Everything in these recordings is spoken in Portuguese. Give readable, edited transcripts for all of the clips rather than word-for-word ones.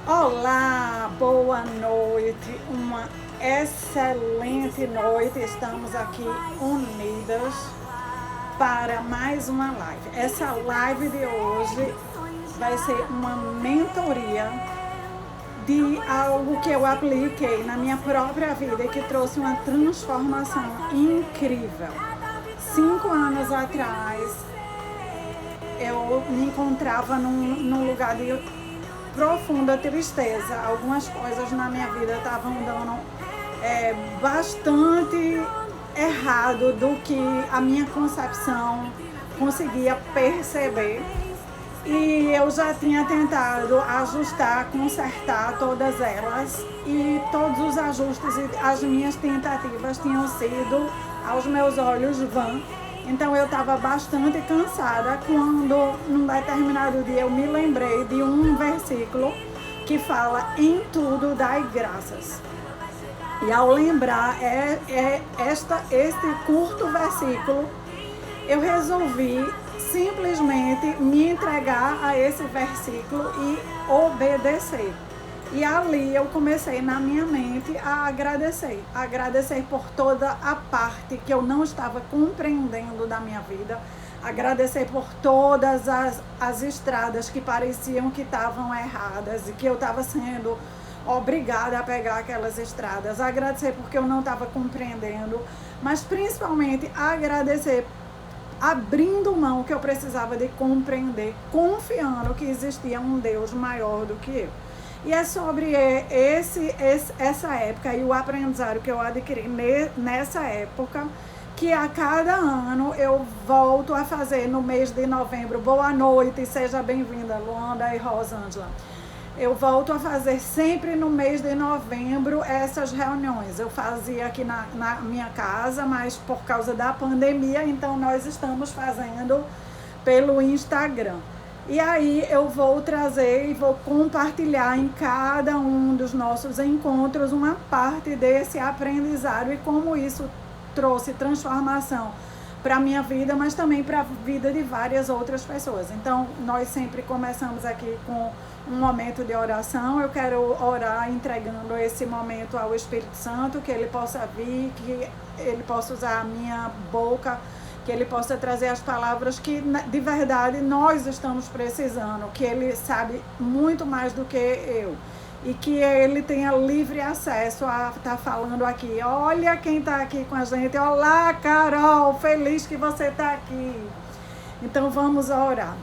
Olá, boa noite, uma excelente noite. Estamos aqui unidas para mais uma live. Essa live de hoje vai ser uma mentoria de algo que eu apliquei na minha própria vida e que trouxe uma transformação incrível. 5 anos atrás, eu me encontrava num lugar de profunda tristeza. Algumas coisas na minha vida estavam dando bastante errado do que a minha concepção conseguia perceber. E eu já tinha tentado ajustar, consertar todas elas, e todos os ajustes e as minhas tentativas tinham sido, aos meus olhos, vã. Então eu estava bastante cansada quando, num determinado dia, eu me lembrei de um versículo que fala: em tudo dai graças. E ao lembrar este curto versículo, eu resolvi simplesmente me entregar a esse versículo e obedecer. E ali eu comecei na minha mente a agradecer por toda a parte que eu não estava compreendendo da minha vida, agradecer por todas as estradas que pareciam que estavam erradas e que eu estava sendo obrigada a pegar aquelas estradas, agradecer porque eu não estava compreendendo, mas principalmente agradecer abrindo mão que eu precisava de compreender, confiando que existia um Deus maior do que eu. E é sobre essa época e o aprendizado que eu adquiri nessa época, que a cada ano eu volto a fazer no mês de novembro. Boa noite, seja bem-vinda, Luanda e Rosângela. Eu volto a fazer sempre no mês de novembro essas reuniões. Eu fazia aqui na minha casa, mas por causa da pandemia, então nós estamos fazendo pelo Instagram. E aí eu vou trazer e vou compartilhar em cada um dos nossos encontros uma parte desse aprendizado e como isso trouxe transformação para a minha vida, mas também para a vida de várias outras pessoas. Então, nós sempre começamos aqui com um momento de oração. Eu quero orar entregando esse momento ao Espírito Santo, que ele possa vir, que ele possa usar a minha boca, que ele possa trazer as palavras que de verdade nós estamos precisando, que ele sabe muito mais do que eu e que ele tenha livre acesso a estar falando aqui. Olha quem está aqui com a gente. Olá, Carol, feliz que você está aqui. Então vamos orar.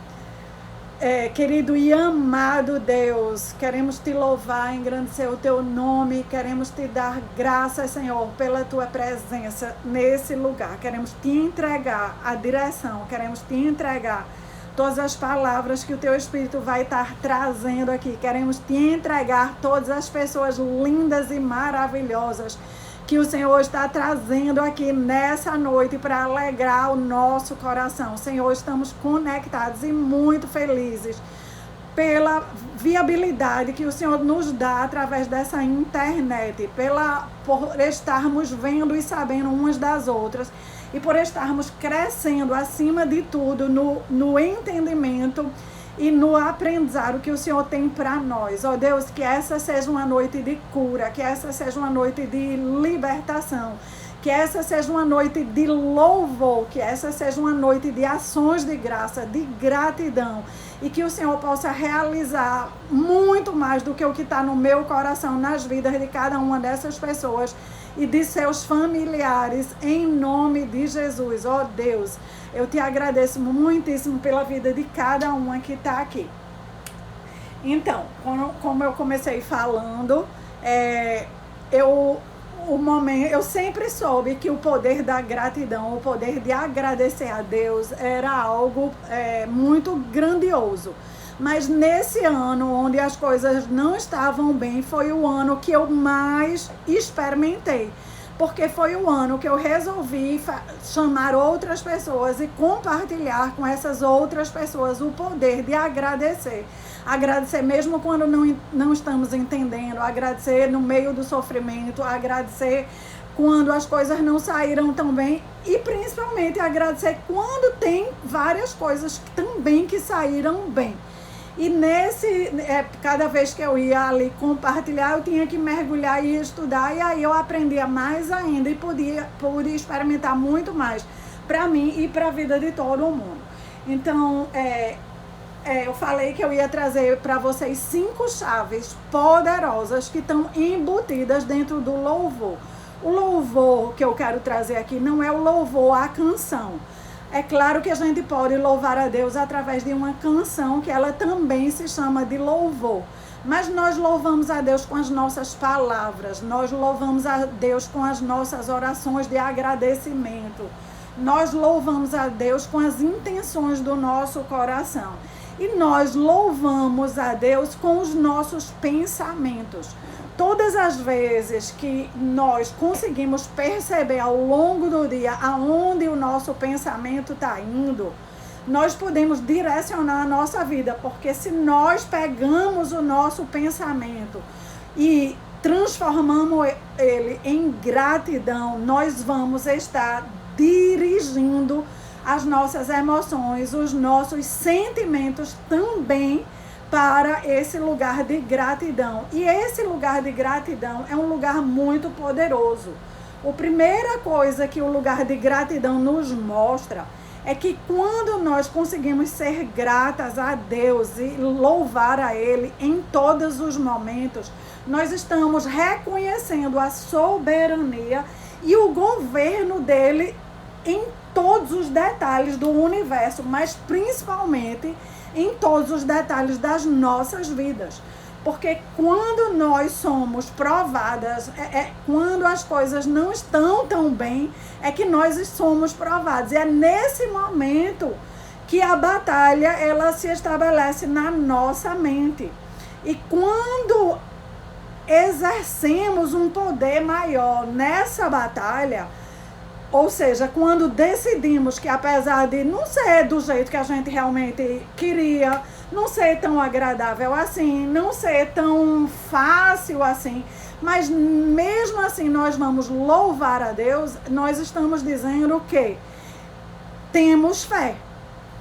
Querido e amado Deus, queremos te louvar, engrandecer o teu nome, queremos te dar graças, Senhor, pela tua presença nesse lugar. Queremos te entregar a direção, queremos te entregar todas as palavras que o teu Espírito vai estar trazendo aqui. Queremos te entregar todas as pessoas lindas e maravilhosas que o Senhor está trazendo aqui nessa noite para alegrar o nosso coração. Senhor, estamos conectados e muito felizes pela viabilidade que o Senhor nos dá através dessa internet, por estarmos vendo e sabendo umas das outras e por estarmos crescendo acima de tudo no entendimento e no aprendizado que o Senhor tem para nós. Ó Deus, que essa seja uma noite de cura, que essa seja uma noite de libertação, que essa seja uma noite de louvor, que essa seja uma noite de ações de graça, de gratidão, e que o Senhor possa realizar muito mais do que o que está no meu coração, nas vidas de cada uma dessas pessoas e de seus familiares, em nome de Jesus. Ó Deus, eu te agradeço muitíssimo pela vida de cada uma que está aqui. Então, como eu comecei falando, eu sempre soube que o poder da gratidão, o poder de agradecer a Deus era algo muito grandioso. Mas nesse ano, onde as coisas não estavam bem, foi o ano que eu mais experimentei. Porque foi o ano que eu resolvi chamar outras pessoas e compartilhar com essas outras pessoas o poder de agradecer. Agradecer mesmo quando não estamos entendendo, agradecer no meio do sofrimento, agradecer quando as coisas não saíram tão bem e principalmente agradecer quando tem várias coisas também que saíram bem. E cada vez que eu ia ali compartilhar, eu tinha que mergulhar e estudar, e aí eu aprendia mais ainda e pude experimentar muito mais para mim e para a vida de todo mundo. Então, eu falei que eu ia trazer para vocês 5 chaves poderosas que estão embutidas dentro do louvor. O louvor que eu quero trazer aqui não é o louvor à canção. É claro que a gente pode louvar a Deus através de uma canção, que ela também se chama de louvor. Mas nós louvamos a Deus com as nossas palavras, nós louvamos a Deus com as nossas orações de agradecimento. Nós louvamos a Deus com as intenções do nosso coração. E nós louvamos a Deus com os nossos pensamentos. Todas as vezes que nós conseguimos perceber ao longo do dia aonde o nosso pensamento está indo, nós podemos direcionar a nossa vida, porque se nós pegamos o nosso pensamento e transformamos ele em gratidão, nós vamos estar dirigindo as nossas emoções, os nossos sentimentos também para esse lugar de gratidão. E esse lugar de gratidão é um lugar muito poderoso. A primeira coisa que o lugar de gratidão nos mostra é que quando nós conseguimos ser gratas a Deus e louvar a Ele em todos os momentos, nós estamos reconhecendo a soberania e o governo dele em todos os detalhes do universo, mas principalmente em todos os detalhes das nossas vidas. Porque quando nós somos provadas, quando as coisas não estão tão bem, é que nós somos provados. E é nesse momento que a batalha ela se estabelece na nossa mente. E quando exercemos um poder maior nessa batalha, ou seja, quando decidimos que apesar de não ser do jeito que a gente realmente queria, não ser tão agradável assim, não ser tão fácil assim, mas mesmo assim nós vamos louvar a Deus, nós estamos dizendo que temos fé.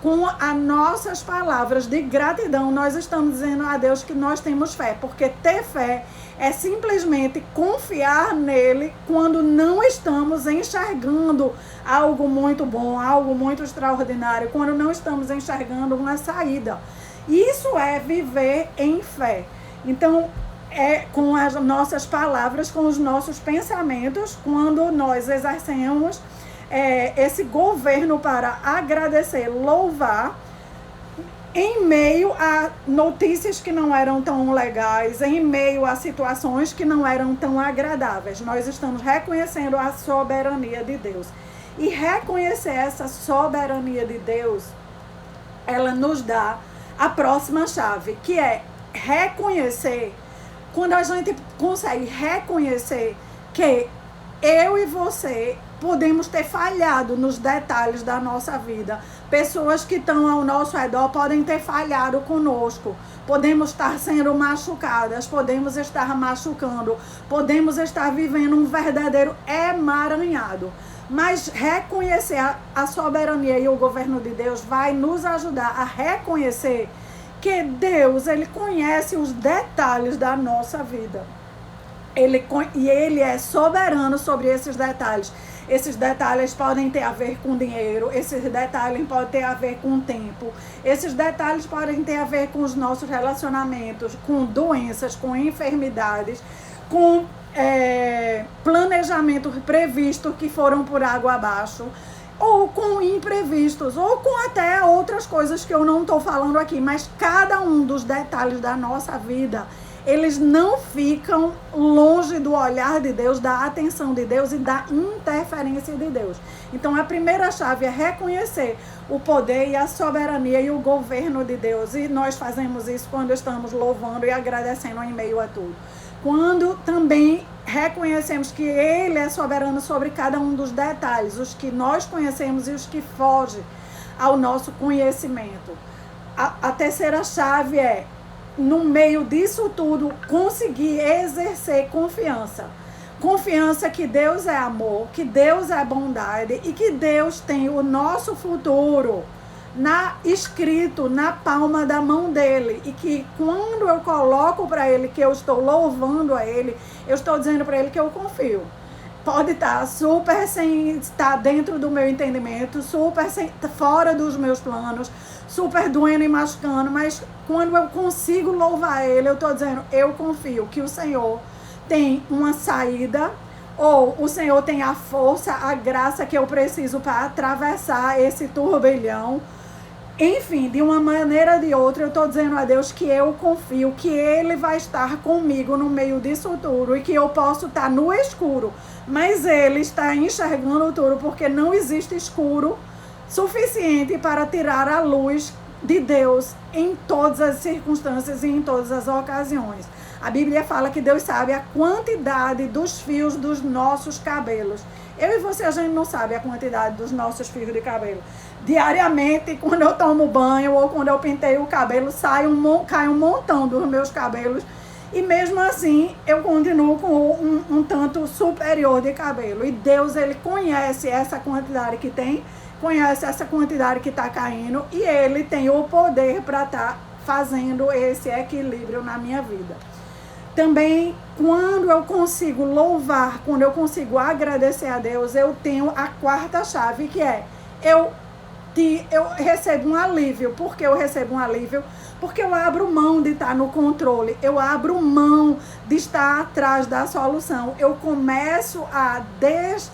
Com as nossas palavras de gratidão, nós estamos dizendo a Deus que nós temos fé, porque ter fé é simplesmente confiar nele quando não estamos enxergando algo muito bom, algo muito extraordinário, quando não estamos enxergando uma saída. Isso é viver em fé. Então, é com as nossas palavras, com os nossos pensamentos, quando nós exercemos esse governo para agradecer, louvar, em meio a notícias que não eram tão legais, em meio a situações que não eram tão agradáveis. Nós estamos reconhecendo a soberania de Deus. E reconhecer essa soberania de Deus, ela nos dá a próxima chave, que é reconhecer. Quando a gente consegue reconhecer que eu e você podemos ter falhado nos detalhes da nossa vida. Pessoas que estão ao nosso redor podem ter falhado conosco. Podemos estar sendo machucadas, podemos estar machucando, podemos estar vivendo um verdadeiro emaranhado. Mas reconhecer a soberania e o governo de Deus vai nos ajudar a reconhecer que Deus, Ele conhece os detalhes da nossa vida. Ele é soberano sobre esses detalhes. Esses detalhes podem ter a ver com dinheiro, esses detalhes podem ter a ver com tempo, esses detalhes podem ter a ver com os nossos relacionamentos, com doenças, com enfermidades, com planejamento previsto que foram por água abaixo, ou com imprevistos, ou com até outras coisas que eu não estou falando aqui, mas cada um dos detalhes da nossa vida, eles não ficam longe do olhar de Deus, da atenção de Deus e da interferência de Deus. Então, a primeira chave é reconhecer o poder e a soberania e o governo de Deus. E nós fazemos isso quando estamos louvando e agradecendo em meio a tudo. Quando também reconhecemos que Ele é soberano sobre cada um dos detalhes, os que nós conhecemos e os que fogem ao nosso conhecimento. A terceira chave é, no meio disso tudo, conseguir exercer confiança. Confiança que Deus é amor, que Deus é bondade e que Deus tem o nosso futuro escrito na palma da mão dele, e que quando eu coloco para ele que eu estou louvando a ele, eu estou dizendo para ele que eu confio. Pode estar super sem estar dentro do meu entendimento, super fora dos meus planos, super doendo e machucando, mas quando eu consigo louvar ele, eu estou dizendo, eu confio que o Senhor tem uma saída, ou o Senhor tem a força, a graça que eu preciso para atravessar esse turbilhão. Enfim, de uma maneira ou de outra, eu estou dizendo a Deus que eu confio que Ele vai estar comigo no meio disso tudo, e que eu posso estar no escuro, mas Ele está enxergando tudo, porque não existe escuro suficiente para tirar a luz de Deus em todas as circunstâncias e em todas as ocasiões. A Bíblia fala que Deus sabe a quantidade dos fios dos nossos cabelos. Eu e você, a gente não sabe a quantidade dos nossos fios de cabelo. Diariamente, quando eu tomo banho ou quando eu penteio o cabelo, cai um montão dos meus cabelos. E mesmo assim, eu continuo com um tanto superior de cabelo. E Deus, Ele conhece essa quantidade que tem, conhece essa quantidade que está caindo, e Ele tem o poder para estar fazendo esse equilíbrio na minha vida. Também, quando eu consigo louvar, quando eu consigo agradecer a Deus, eu tenho a quarta chave, que é eu recebo um alívio. Por que eu recebo um alívio? Porque eu abro mão de estar no controle, eu abro mão de estar atrás da solução. Eu começo a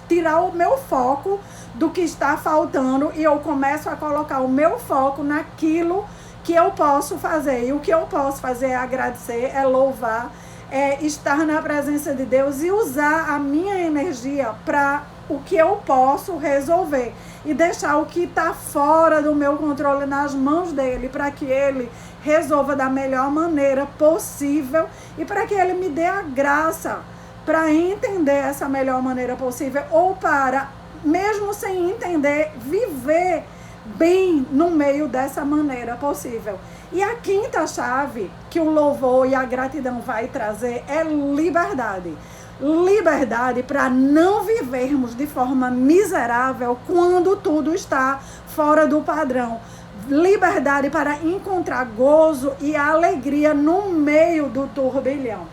tirar o meu foco do que está faltando, e eu começo a colocar o meu foco naquilo que eu posso fazer. E o que eu posso fazer é agradecer, é louvar, é estar na presença de Deus e usar a minha energia para o que eu posso resolver, e deixar o que está fora do meu controle nas mãos dele, para que ele resolva da melhor maneira possível, e para que ele me dê a graça para entender essa melhor maneira possível, ou para, mesmo sem entender, viver bem no meio dessa maneira possível. E a quinta chave que o louvor e a gratidão vai trazer é liberdade. Liberdade para não vivermos de forma miserável quando tudo está fora do padrão. Liberdade para encontrar gozo e alegria no meio do turbilhão.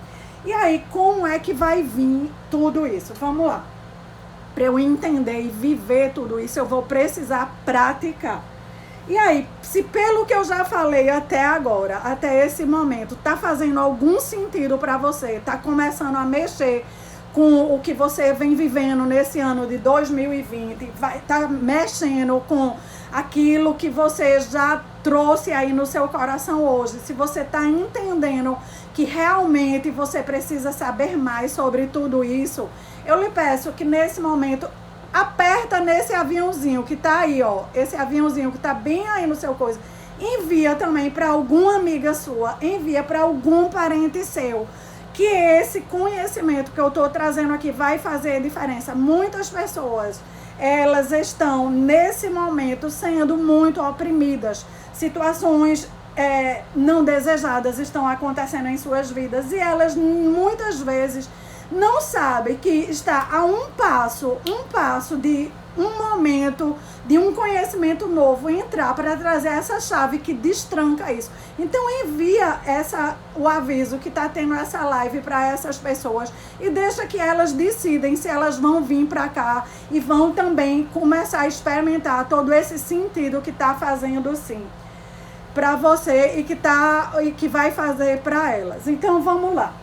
E aí, como é que vai vir tudo isso? Vamos lá. Para eu entender e viver tudo isso, eu vou precisar praticar. E aí, se pelo que eu já falei até agora, até esse momento, tá fazendo algum sentido para você, tá começando a mexer com o que você vem vivendo nesse ano de 2020, tá mexendo com aquilo que você já trouxe aí no seu coração hoje, se você tá entendendo que realmente você precisa saber mais sobre tudo isso, eu lhe peço que nesse momento aperta nesse aviãozinho que tá aí, ó. Esse aviãozinho que tá bem aí no seu coisa. Envia também para alguma amiga sua. Envia para algum parente seu. Que esse conhecimento que eu tô trazendo aqui vai fazer diferença. Muitas pessoas, elas estão nesse momento sendo muito oprimidas. Situações não desejadas estão acontecendo em suas vidas. E elas muitas vezes não sabe que está a um passo de um momento, de um conhecimento novo entrar para trazer essa chave que destranca isso. Então envia o aviso que está tendo essa live para essas pessoas e deixa que elas decidem se elas vão vir para cá e vão também começar a experimentar todo esse sentido que está fazendo sim para você e que vai fazer para elas. Então vamos lá.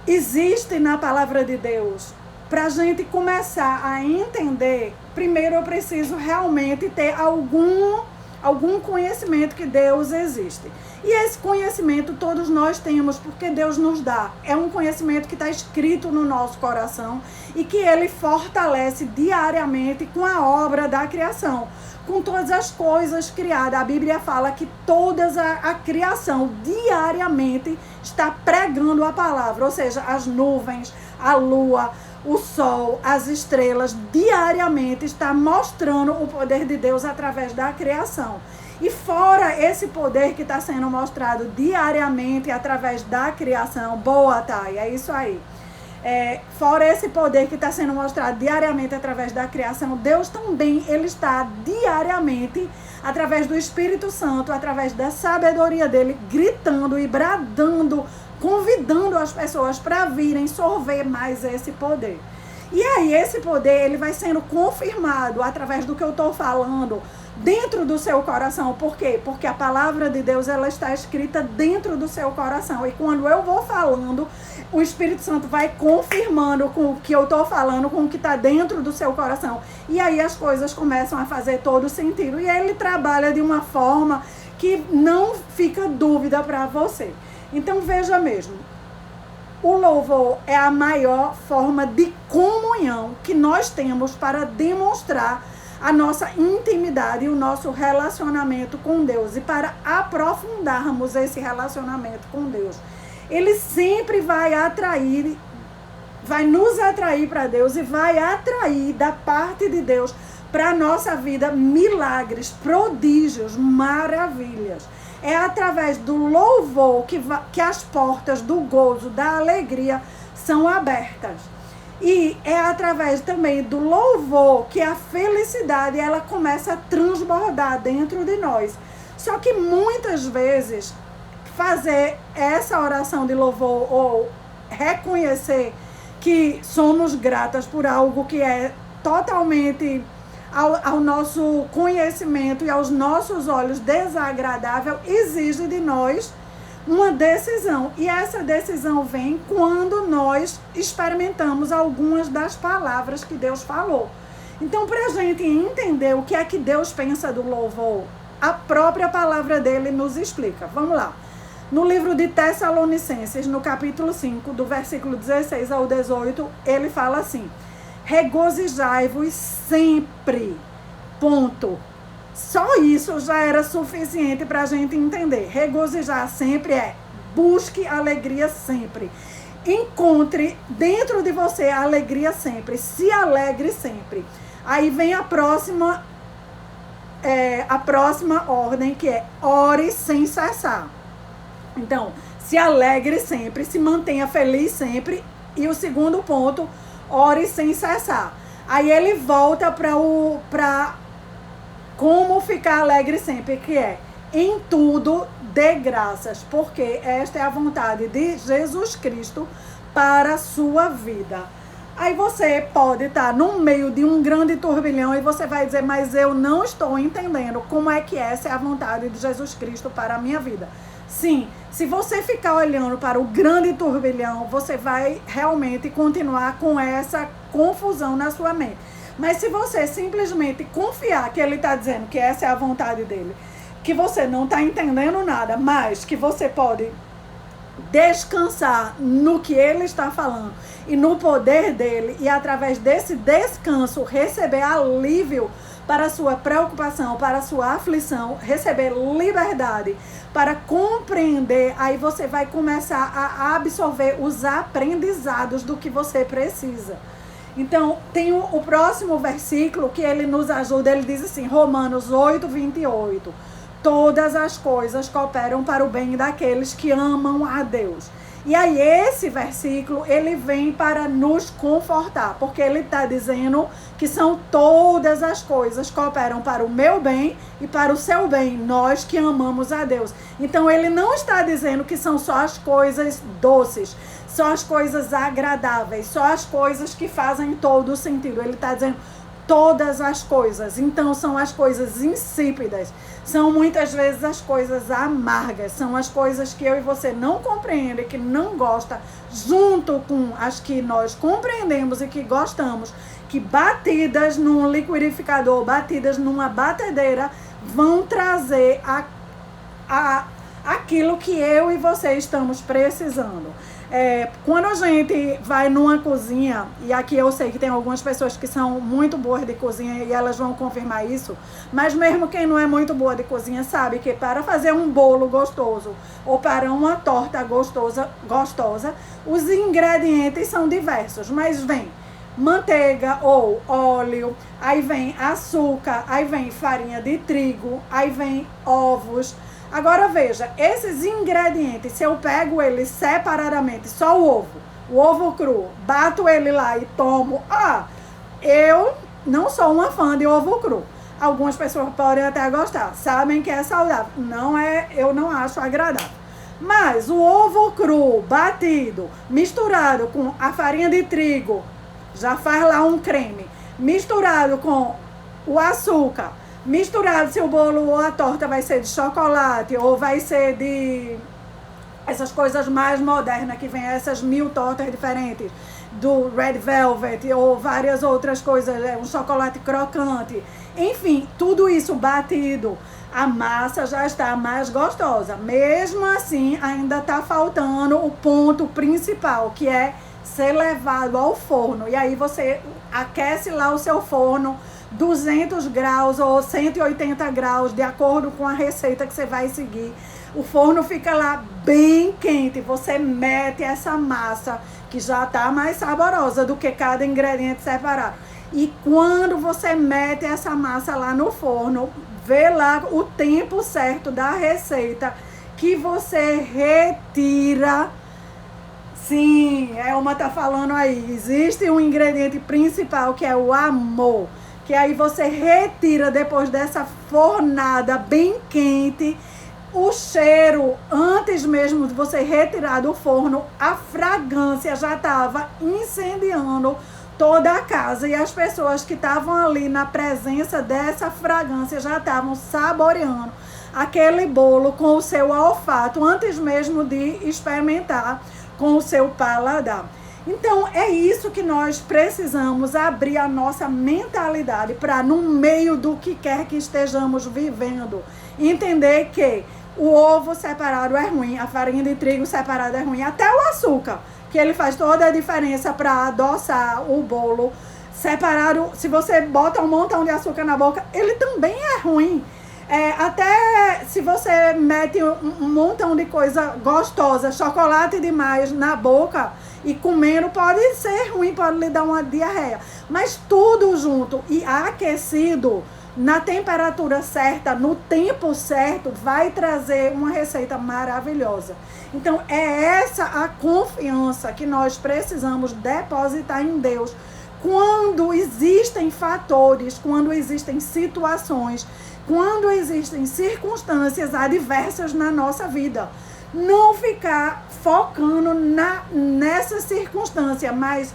Existe na palavra de Deus, para a gente começar a entender, primeiro eu preciso realmente ter algum conhecimento que Deus existe. E esse conhecimento todos nós temos, porque Deus nos dá. É um conhecimento que está escrito no nosso coração e que Ele fortalece diariamente com a obra da criação, com todas as coisas criadas. A Bíblia fala que toda a criação diariamente está pregando a palavra, ou seja, as nuvens, a lua, o sol, as estrelas, diariamente está mostrando o poder de Deus através da criação. E fora esse poder que está sendo mostrado diariamente através da criação, boa, Thay, é isso aí. Fora esse poder que está sendo mostrado diariamente através da criação, Deus também ele está diariamente, através do Espírito Santo, através da sabedoria dele, gritando e bradando, convidando as pessoas para virem sorver mais esse poder. E aí esse poder ele vai sendo confirmado através do que eu estou falando dentro do seu coração. Por quê? Porque a palavra de Deus ela está escrita dentro do seu coração. E quando eu vou falando, o Espírito Santo vai confirmando com o que eu estou falando, com o que está dentro do seu coração. E aí as coisas começam a fazer todo sentido. E ele trabalha de uma forma que não fica dúvida para você. Então veja mesmo, o louvor é a maior forma de comunhão que nós temos para demonstrar a nossa intimidade e o nosso relacionamento com Deus. E para aprofundarmos esse relacionamento com Deus, ele sempre vai nos atrair para Deus e vai atrair da parte de Deus para a nossa vida milagres, prodígios, maravilhas. É através do louvor que as portas do gozo, da alegria são abertas. E é através também do louvor que a felicidade ela começa a transbordar dentro de nós. Só que muitas vezes fazer essa oração de louvor ou reconhecer que somos gratas por algo que é totalmente ao nosso conhecimento e aos nossos olhos desagradável, exige de nós uma decisão. E essa decisão vem quando nós experimentamos algumas das palavras que Deus falou. Então, para a gente entender o que é que Deus pensa do louvor, a própria palavra dele nos explica. Vamos lá. No livro de Tessalonicenses, no capítulo 5, do versículo 16 ao 18, ele fala assim: regozijai-vos sempre. Ponto. Só isso já era suficiente para a gente entender. Regozijar sempre busque alegria sempre. Encontre dentro de você a alegria sempre. Se alegre sempre. Aí vem a próxima ordem, que é ore sem cessar. Então, se alegre sempre, se mantenha feliz sempre. E o segundo ponto, ore sem cessar. Aí ele volta para como ficar alegre sempre, que é em tudo dê graças, porque esta é a vontade de Jesus Cristo para a sua vida. Aí você pode estar no meio de um grande turbilhão e você vai dizer, mas eu não estou entendendo como é que essa é a vontade de Jesus Cristo para a minha vida. Sim, se você ficar olhando para o grande turbilhão, você vai realmente continuar com essa confusão na sua mente. Mas se você simplesmente confiar que ele está dizendo que essa é a vontade dele, que você não está entendendo nada, mas que você pode descansar no que ele está falando e no poder dele, e através desse descanso receber alívio para a sua preocupação, para a sua aflição, receber liberdade para compreender, aí você vai começar a absorver os aprendizados do que você precisa. Então, tem o próximo versículo que ele nos ajuda, ele diz assim, Romanos 8, 28. Todas as coisas cooperam para o bem daqueles que amam a Deus. E aí esse versículo, ele vem para nos confortar, porque ele está dizendo que são todas as coisas cooperam para o meu bem e para o seu bem, nós que amamos a Deus. Então ele não está dizendo que são só as coisas doces, só as coisas agradáveis, só as coisas que fazem todo o sentido. Ele está dizendo todas as coisas. Então são as coisas insípidas, são muitas vezes as coisas amargas, são as coisas que eu e você não compreendem, que não gosta, junto com as que nós compreendemos e que gostamos, que batidas num liquidificador, batidas numa batedeira, vão trazer aquilo que eu e você estamos precisando. Quando a gente vai numa cozinha, e aqui eu sei que tem algumas pessoas que são muito boas de cozinha e elas vão confirmar isso, mas mesmo quem não é muito boa de cozinha sabe que para fazer um bolo gostoso ou para uma torta gostosa, os ingredientes são diversos, mas vem manteiga ou óleo, aí vem açúcar, aí vem farinha de trigo, aí vem ovos. Agora veja, esses ingredientes, se eu pego eles separadamente, só o ovo, o ovo cru, bato ele lá e tomo. Eu não sou uma fã de ovo cru. Algumas pessoas podem até gostar, sabem que é saudável. Eu não acho agradável. Mas o ovo cru batido, misturado com a farinha de trigo, já faz lá um creme, misturado com o açúcar, misturado se o bolo ou a torta vai ser de chocolate ou vai ser de essas coisas mais modernas que vem, essas 1000 tortas diferentes, do Red Velvet ou várias outras coisas, um chocolate crocante, enfim, tudo isso batido, a massa já está mais gostosa. Mesmo assim, ainda está faltando o ponto principal, que é ser levado ao forno. E aí você aquece lá o seu forno 200 graus ou 180 graus, de acordo com a receita que você vai seguir. O forno fica lá bem quente, você mete essa massa, que já está mais saborosa do que cada ingrediente separado. E quando você mete essa massa lá no forno, vê lá o tempo certo da receita, que você retira. Sim, Elma tá falando aí, existe um ingrediente principal que é o amor, que aí você retira depois dessa fornada bem quente, o cheiro, antes mesmo de você retirar do forno, a fragrância já estava incendiando toda a casa, e as pessoas que estavam ali na presença dessa fragrância já estavam saboreando aquele bolo com o seu olfato, antes mesmo de experimentar com o seu paladar. Então, é isso que nós precisamos abrir a nossa mentalidade para, no meio do que quer que estejamos vivendo, entender que o ovo separado é ruim, a farinha de trigo separada é ruim, até o açúcar, que ele faz toda a diferença para adoçar o bolo separado. Se você bota um montão de açúcar na boca, ele também é ruim. Até se você mete um montão de coisa gostosa, chocolate demais na boca e comendo, pode ser ruim, pode lhe dar uma diarreia. Mas tudo junto e aquecido, na temperatura certa, no tempo certo, vai trazer uma receita maravilhosa. Então, é essa a confiança que nós precisamos depositar em Deus quando existem fatores, quando existem situações, quando existem circunstâncias adversas na nossa vida. Não ficar focando nessa circunstância, mas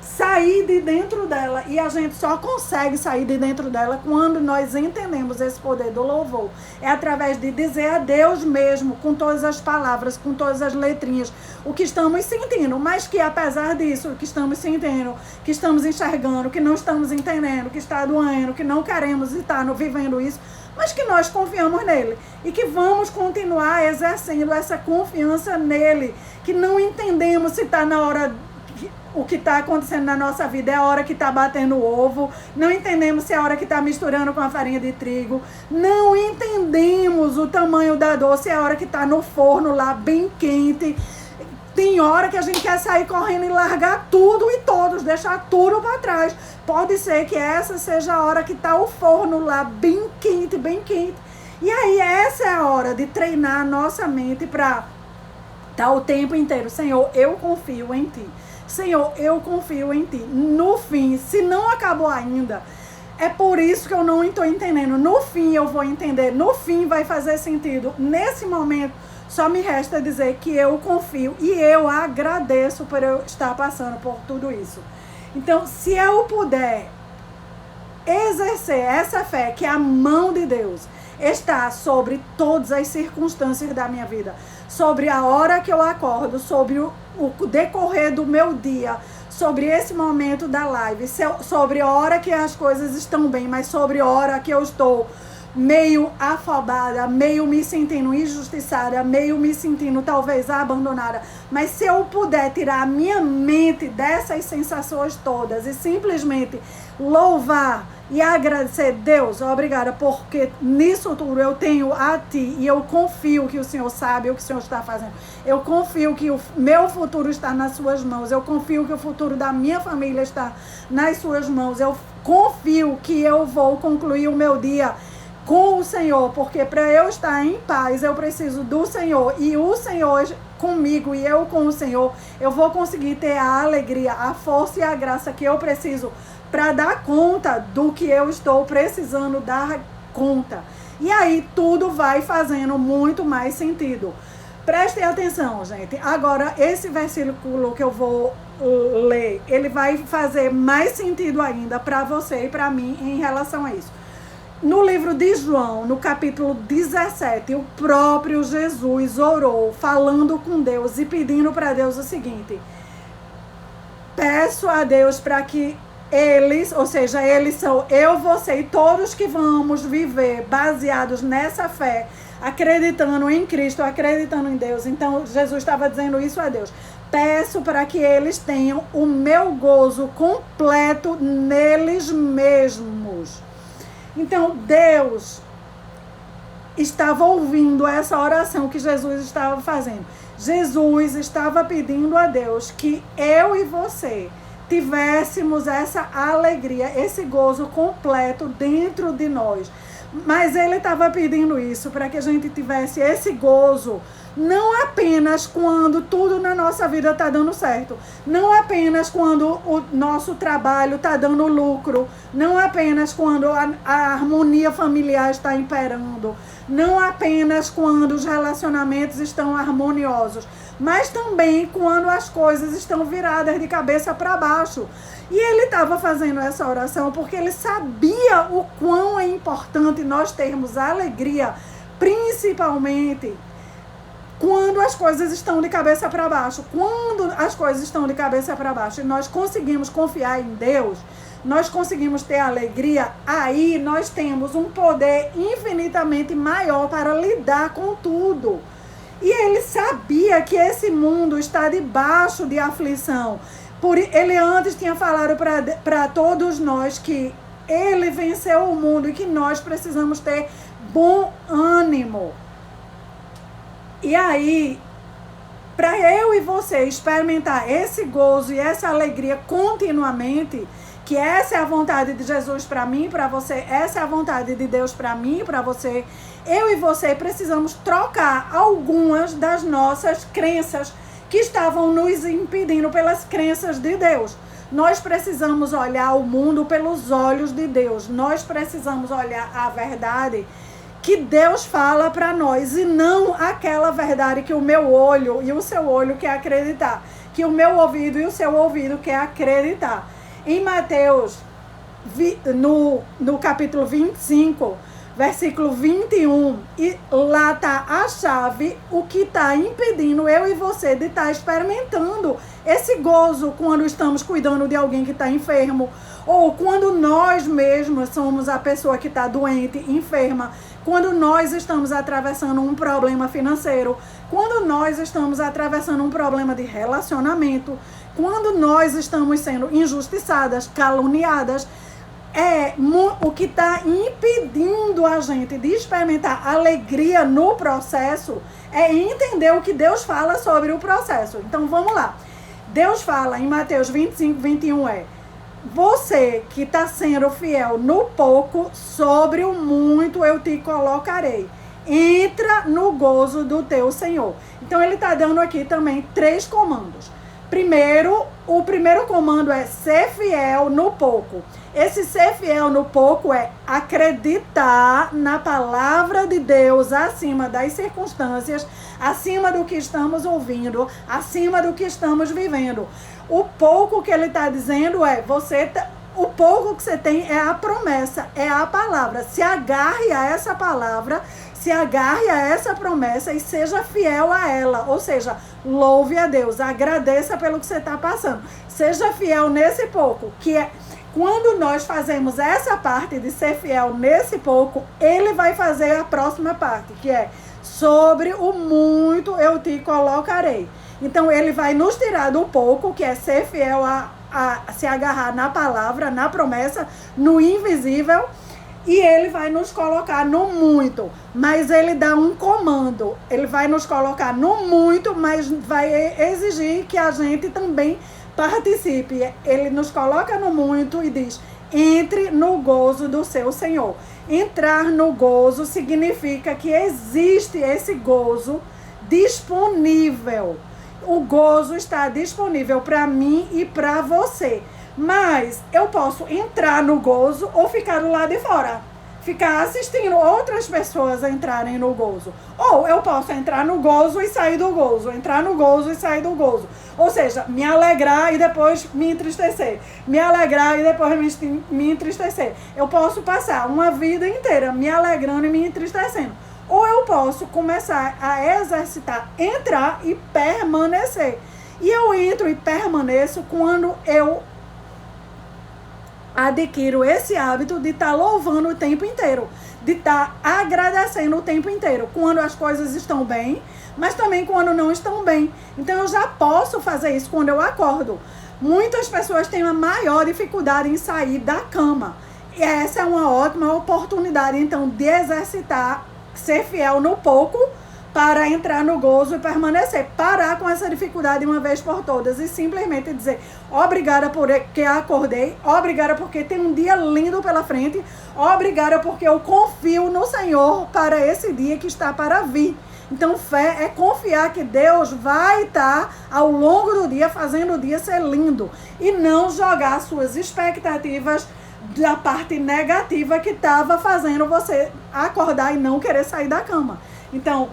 sair de dentro dela. E a gente só consegue sair de dentro dela quando nós entendemos esse poder do louvor. É através de dizer a Deus mesmo, com todas as palavras, com todas as letrinhas, o que estamos sentindo. Mas que apesar disso, que estamos sentindo, que estamos enxergando, que não estamos entendendo, que está doendo, que não queremos estar vivendo isso, mas que nós confiamos nele. E que vamos continuar exercendo essa confiança nele. Que não entendemos se está na hora... O que está acontecendo na nossa vida é a hora que está batendo o ovo, não entendemos se é a hora que está misturando com a farinha de trigo, não entendemos o tamanho da dor, se é a hora que está no forno lá bem quente. Tem hora que a gente quer sair correndo e largar tudo e todos, deixar tudo para trás. Pode ser que essa seja a hora que está o forno lá bem quente, bem quente. E aí essa é a hora de treinar a nossa mente para estar o tempo inteiro: Senhor, eu confio em Ti. Senhor, eu confio em Ti. No fim, se não acabou ainda, é por isso que eu não estou entendendo. No fim eu vou entender, no fim vai fazer sentido. Nesse momento, só me resta dizer que eu confio e eu agradeço por eu estar passando por tudo isso. Então, se eu puder exercer essa fé, que a mão de Deus está sobre todas as circunstâncias da minha vida, sobre a hora que eu acordo, sobre o decorrer do meu dia, sobre esse momento da live, sobre a hora que as coisas estão bem, mas sobre a hora que eu estou meio afobada, meio me sentindo injustiçada, meio me sentindo talvez abandonada. Mas se eu puder tirar a minha mente dessas sensações todas e simplesmente louvar e agradecer: Deus, obrigada, porque nisso tudo eu tenho a Ti e eu confio que o Senhor sabe o que o Senhor está fazendo. Eu confio que o meu futuro está nas Suas mãos. Eu confio que o futuro da minha família está nas Suas mãos. Eu confio que eu vou concluir o meu dia com o Senhor, porque para eu estar em paz eu preciso do Senhor, e o Senhor comigo e eu com o Senhor, eu vou conseguir ter a alegria, a força e a graça que eu preciso para dar conta do que eu estou precisando dar conta. E aí tudo vai fazendo muito mais sentido. Prestem atenção, gente. Agora, esse versículo que eu vou ler, ele vai fazer mais sentido ainda para você e para mim em relação a isso. No livro de João, no capítulo 17, o próprio Jesus orou, falando com Deus e pedindo para Deus o seguinte: peço a Deus para que eles, ou seja, eles são eu, você e todos que vamos viver baseados nessa fé, acreditando em Cristo, acreditando em Deus. Então, Jesus estava dizendo isso a Deus. Peço para que eles tenham o meu gozo completo neles mesmos. Então, Deus estava ouvindo essa oração que Jesus estava fazendo. Jesus estava pedindo a Deus que eu e você tivéssemos essa alegria, esse gozo completo dentro de nós. Mas ele estava pedindo isso para que a gente tivesse esse gozo, não apenas quando tudo na nossa vida está dando certo, não apenas quando o nosso trabalho está dando lucro, não apenas quando a harmonia familiar está imperando, não apenas quando os relacionamentos estão harmoniosos, mas também quando as coisas estão viradas de cabeça para baixo. E ele estava fazendo essa oração porque ele sabia o quão é importante nós termos alegria, principalmente quando as coisas estão de cabeça para baixo. Quando as coisas estão de cabeça para baixo e nós conseguimos confiar em Deus, nós conseguimos ter alegria, aí nós temos um poder infinitamente maior para lidar com tudo. E ele sabia que esse mundo está debaixo de aflição. Ele antes tinha falado para todos nós que ele venceu o mundo e que nós precisamos ter bom ânimo. E aí, para eu e você experimentar esse gozo e essa alegria continuamente, que essa é a vontade de Jesus para mim, para você, essa é a vontade de Deus para mim, para você, eu e você precisamos trocar algumas das nossas crenças que estavam nos impedindo pelas crenças de Deus. Nós precisamos olhar o mundo pelos olhos de Deus. Nós precisamos olhar a verdade que Deus fala para nós e não aquela verdade que o meu olho e o seu olho quer acreditar, que o meu ouvido e o seu ouvido quer acreditar. Em Mateus, no capítulo 25, versículo 21, e lá está a chave, o que está impedindo eu e você de estar experimentando esse gozo quando estamos cuidando de alguém que está enfermo, ou quando nós mesmos somos a pessoa que está doente, enferma, quando nós estamos atravessando um problema financeiro, quando nós estamos atravessando um problema de relacionamento, quando nós estamos sendo injustiçadas, caluniadas. O que está impedindo a gente de experimentar alegria no processo é entender o que Deus fala sobre o processo. Então vamos lá. Deus fala em Mateus 25, 21 você que está sendo fiel no pouco, sobre o muito eu te colocarei. Entra no gozo do teu Senhor. Então ele está dando aqui também 3 comandos. Primeiro, o primeiro comando é ser fiel no pouco. Esse ser fiel no pouco é acreditar na palavra de Deus acima das circunstâncias, acima do que estamos ouvindo, acima do que estamos vivendo. O pouco que ele está dizendo é, o pouco que você tem é a promessa, é a palavra. Se agarre a essa palavra, se agarre a essa promessa e seja fiel a ela. Ou seja, louve a Deus, agradeça pelo que você está passando. Seja fiel nesse pouco, que é quando nós fazemos essa parte de ser fiel nesse pouco, ele vai fazer a próxima parte, que é sobre o muito eu te colocarei. Então ele vai nos tirar do pouco, que é ser fiel a se agarrar na palavra, na promessa, no invisível, e ele vai nos colocar no muito, mas ele dá um comando, ele vai nos colocar no muito, mas vai exigir que a gente também participe. Ele nos coloca no muito e diz, entre no gozo do seu Senhor. Entrar no gozo significa que existe esse gozo disponível. O gozo está disponível para mim e para você. Mas eu posso entrar no gozo ou ficar do lado de fora. Ficar assistindo outras pessoas entrarem no gozo. Ou eu posso entrar no gozo e sair do gozo. Entrar no gozo e sair do gozo. Ou seja, me alegrar e depois me entristecer. Me alegrar e depois me entristecer. Eu posso passar uma vida inteira me alegrando e me entristecendo. Ou eu posso começar a exercitar, entrar e permanecer. E eu entro e permaneço quando eu adquiro esse hábito de estar louvando o tempo inteiro, de estar agradecendo o tempo inteiro, quando as coisas estão bem, mas também quando não estão bem. Então eu já posso fazer isso quando eu acordo. Muitas pessoas têm uma maior dificuldade em sair da cama. E essa é uma ótima oportunidade, então, de exercitar, ser fiel no pouco, para entrar no gozo e permanecer. Parar com essa dificuldade de uma vez por todas e simplesmente dizer obrigada porque acordei, obrigada porque tem um dia lindo pela frente, obrigada porque eu confio no Senhor para esse dia que está para vir. Então fé é confiar que Deus vai estar ao longo do dia fazendo o dia ser lindo e não jogar suas expectativas da parte negativa que estava fazendo você acordar e não querer sair da cama. Então,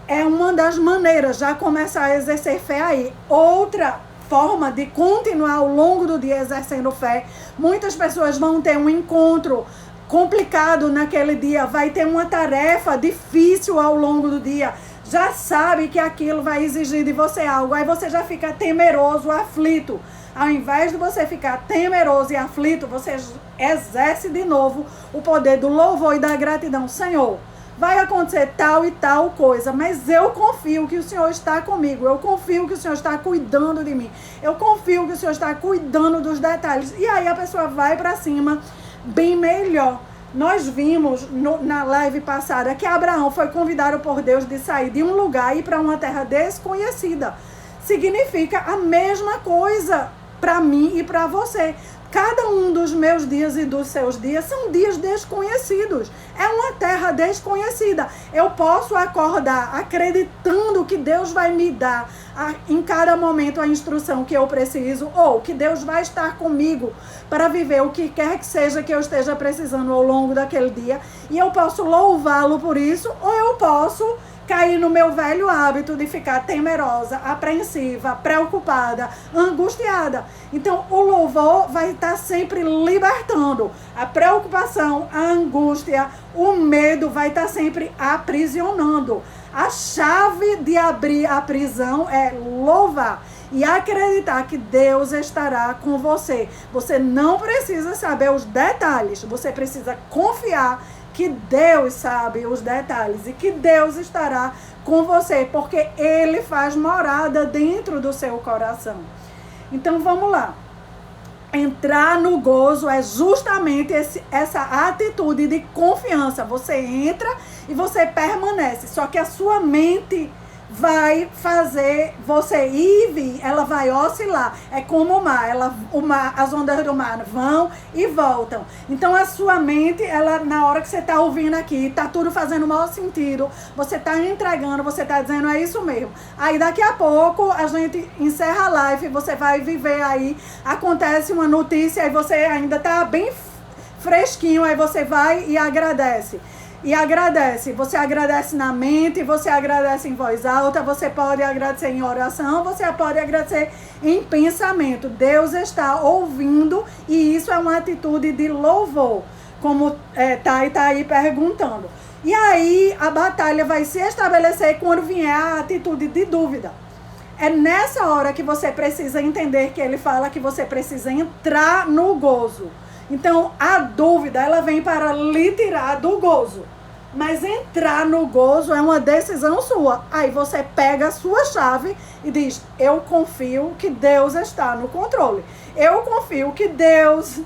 é uma das maneiras, já começar a exercer fé aí. Outra forma de continuar ao longo do dia exercendo fé, muitas pessoas vão ter um encontro complicado naquele dia, vai ter uma tarefa difícil ao longo do dia, já sabe que aquilo vai exigir de você algo, aí você já fica temeroso, aflito. Ao invés de você ficar temeroso e aflito, você exerce de novo o poder do louvor e da gratidão. Senhor, vai acontecer tal e tal coisa, mas eu confio que o Senhor está comigo, eu confio que o Senhor está cuidando de mim, eu confio que o Senhor está cuidando dos detalhes. E aí a pessoa vai para cima bem melhor. Nós vimos na live passada que Abraão foi convidado por Deus de sair de um lugar e ir para uma terra desconhecida. Significa a mesma coisa para mim e para você. Cada um dos meus dias e dos seus dias são dias desconhecidos. É uma terra desconhecida. Eu posso acordar acreditando que Deus vai me dar em cada momento a instrução que eu preciso, ou que Deus vai estar comigo para viver o que quer que seja que eu esteja precisando ao longo daquele dia. E eu posso louvá-lo por isso, ou eu posso cair no meu velho hábito de ficar temerosa, apreensiva, preocupada, angustiada. Então, o louvor vai estar sempre libertando. A preocupação, a angústia, o medo vai estar sempre aprisionando. A chave de abrir a prisão é louvar e acreditar que Deus estará com você. Você não precisa saber os detalhes, você precisa confiar que Deus sabe os detalhes e que Deus estará com você, porque Ele faz morada dentro do seu coração. Então vamos lá. Entrar no gozo é justamente essa atitude de confiança. Você entra e você permanece, só que a sua mente vai fazer você ir e vir, ela vai oscilar. É como o mar, as ondas do mar vão e voltam. Então a sua mente, ela, na hora que você está ouvindo aqui, está tudo fazendo mau sentido, você está entregando, você está dizendo é isso mesmo. Aí daqui a pouco a gente encerra a live, você vai viver aí, acontece uma notícia e você ainda está bem fresquinho, aí você vai e agradece. E agradece, você agradece na mente, você agradece em voz alta, você pode agradecer em oração, você pode agradecer em pensamento. Deus está ouvindo e isso é uma atitude de louvor, como Thay está aí perguntando. E aí a batalha vai se estabelecer quando vier a atitude de dúvida. É nessa hora que você precisa entender que ele fala que você precisa entrar no gozo. Então, a dúvida, ela vem para lhe tirar do gozo. Mas entrar no gozo é uma decisão sua. Aí você pega a sua chave e diz, eu confio que Deus está no controle. Eu confio que Deus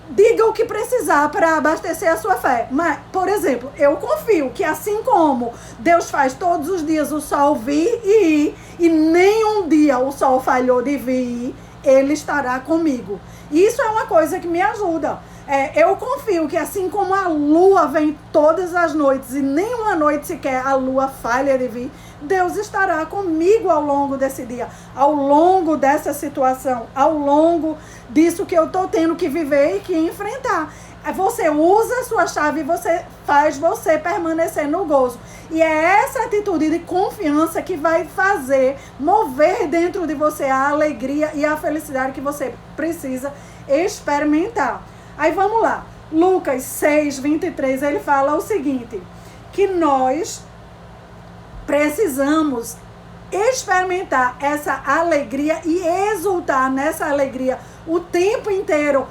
diga o que precisar para abastecer a sua fé. Mas, por exemplo, eu confio que assim como Deus faz todos os dias o sol vir e ir, e nenhum dia o sol falhou de vir e ir, Ele estará comigo. Isso é uma coisa que me ajuda. Eu confio que assim como a lua vem todas as noites e nenhuma noite sequer a lua falha de vir, Deus estará comigo ao longo desse dia, ao longo dessa situação, ao longo disso que eu estou tendo que viver e que enfrentar. Você usa a sua chave e você faz você permanecer no gozo. E é essa atitude de confiança que vai mover dentro de você a alegria e a felicidade que você precisa experimentar. Aí vamos lá. Lucas 6, 23, ele fala o seguinte, que nós precisamos experimentar essa alegria e exultar nessa alegria o tempo inteiro,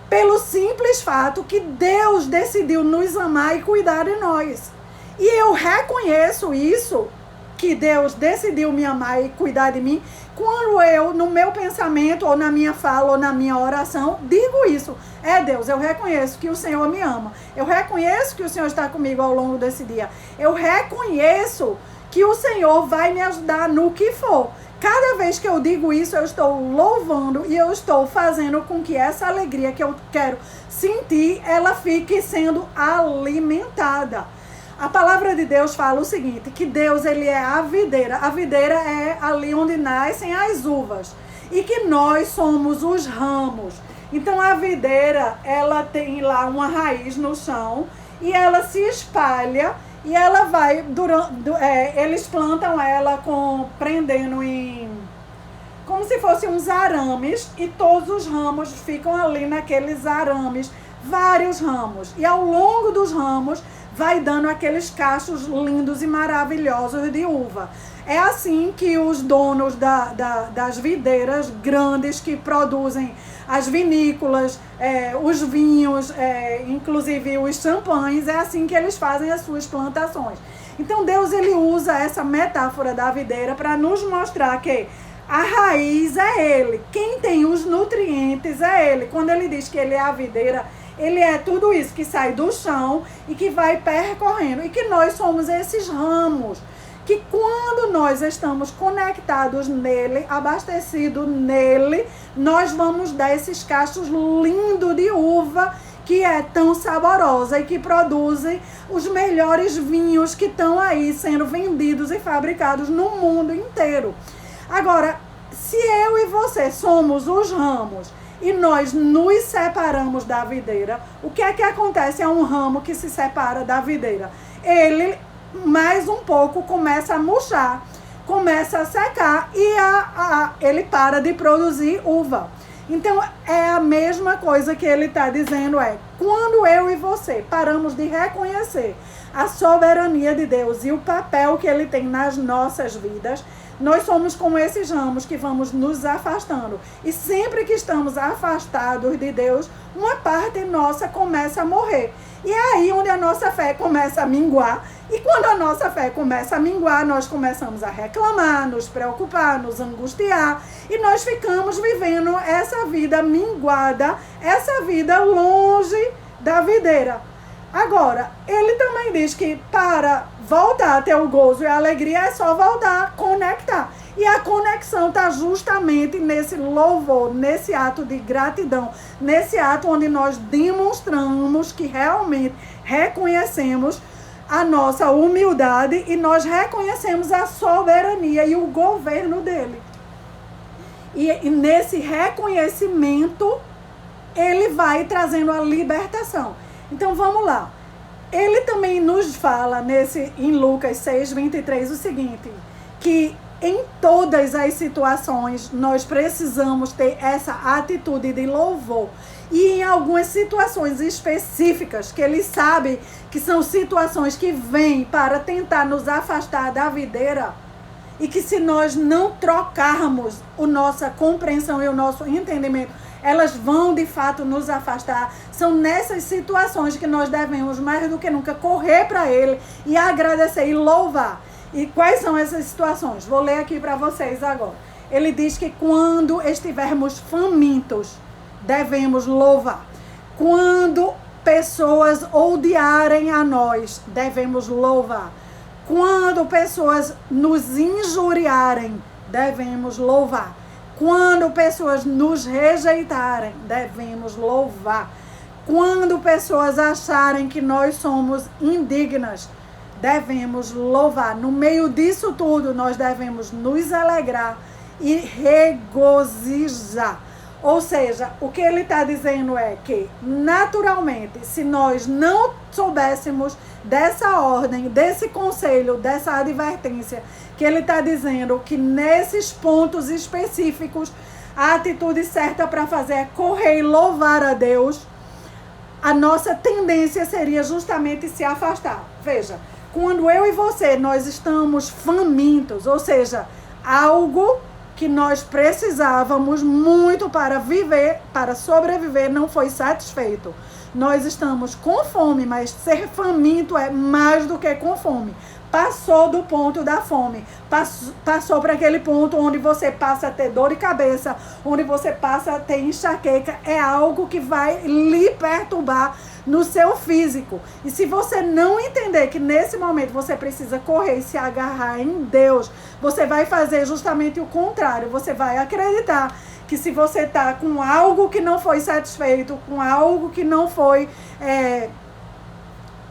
pelo simples fato que Deus decidiu nos amar e cuidar de nós. E eu reconheço isso, que Deus decidiu me amar e cuidar de mim, quando eu, no meu pensamento, ou na minha fala, ou na minha oração, digo isso. Deus, eu reconheço que o Senhor me ama. Eu reconheço que o Senhor está comigo ao longo desse dia. Eu reconheço que o Senhor vai me ajudar no que for. Cada vez que eu digo isso, eu estou louvando e eu estou fazendo com que essa alegria que eu quero sentir, ela fique sendo alimentada. A palavra de Deus fala o seguinte, que Deus, ele é a videira. A videira é ali onde nascem as uvas. E que nós somos os ramos. Então a videira, ela tem lá uma raiz no chão e ela se espalha e ela vai, eles plantam ela prendendo em, como se fossem uns arames, e todos os ramos ficam ali naqueles arames, vários ramos. E ao longo dos ramos vai dando aqueles cachos lindos e maravilhosos de uva. É assim que os donos das videiras grandes que produzem as vinícolas, os vinhos, inclusive os champanhes, é assim que eles fazem as suas plantações. Então Deus, ele usa essa metáfora da videira para nos mostrar que a raiz é ele, quem tem os nutrientes é ele. Quando ele diz que ele é a videira, ele é tudo isso que sai do chão e que vai percorrendo. E que nós somos esses ramos. Que quando nós estamos conectados nele, abastecidos nele, nós vamos dar esses cachos lindos de uva que é tão saborosa e que produzem os melhores vinhos que estão aí sendo vendidos e fabricados no mundo inteiro. Agora, se eu e você somos os ramos e nós nos separamos da videira, o que é que acontece a um ramo que se separa da videira? Ele, mais um pouco, começa a murchar, começa a secar e ele para de produzir uva. Então, é a mesma coisa que ele está dizendo, quando eu e você paramos de reconhecer a soberania de Deus e o papel que ele tem nas nossas vidas, nós somos como esses ramos que vamos nos afastando. E sempre que estamos afastados de Deus, uma parte nossa começa a morrer. E é aí onde a nossa fé começa a minguar. E quando a nossa fé começa a minguar, nós começamos a reclamar, nos preocupar, nos angustiar. E nós ficamos vivendo essa vida minguada, essa vida longe da videira. Agora, ele também diz que para voltar a ter o gozo e a alegria é só voltar a conectar. E a conexão está justamente nesse louvor, nesse ato de gratidão, nesse ato onde nós demonstramos que realmente reconhecemos a nossa humildade e nós reconhecemos a soberania e o governo dele. E nesse reconhecimento, ele vai trazendo a libertação. Então vamos lá. Ele também nos fala em Lucas 6, 23 o seguinte, que em todas as situações nós precisamos ter essa atitude de louvor. E em algumas situações específicas, que ele sabe que são situações que vêm para tentar nos afastar da videira, e que se nós não trocarmos a nossa compreensão e o nosso entendimento, elas vão de fato nos afastar. São nessas situações que nós devemos mais do que nunca correr para ele e agradecer e louvar. E quais são essas situações? Vou ler aqui para vocês agora. Ele diz que quando estivermos famintos, devemos louvar. Quando pessoas odiarem a nós, devemos louvar. Quando pessoas nos injuriarem, devemos louvar. Quando pessoas nos rejeitarem, devemos louvar. Quando pessoas acharem que nós somos indignas, devemos louvar. No meio disso tudo, nós devemos nos alegrar e regozijar. Ou seja, o que ele está dizendo é que, naturalmente, se nós não soubéssemos dessa ordem, desse conselho, dessa advertência, que ele está dizendo que nesses pontos específicos, a atitude certa para fazer é correr e louvar a Deus, a nossa tendência seria justamente se afastar. Veja, quando eu e você, nós estamos famintos, ou seja, algo que nós precisávamos muito para viver, para sobreviver, não foi satisfeito. Nós estamos com fome, mas ser faminto é mais do que com fome. Passou do ponto da fome, passou para aquele ponto onde você passa a ter dor de cabeça, onde você passa a ter enxaqueca, é algo que vai lhe perturbar no seu físico. E se você não entender que nesse momento você precisa correr e se agarrar em Deus, você vai fazer justamente o contrário. Você vai acreditar que se você está com algo que não foi satisfeito, com algo que não foi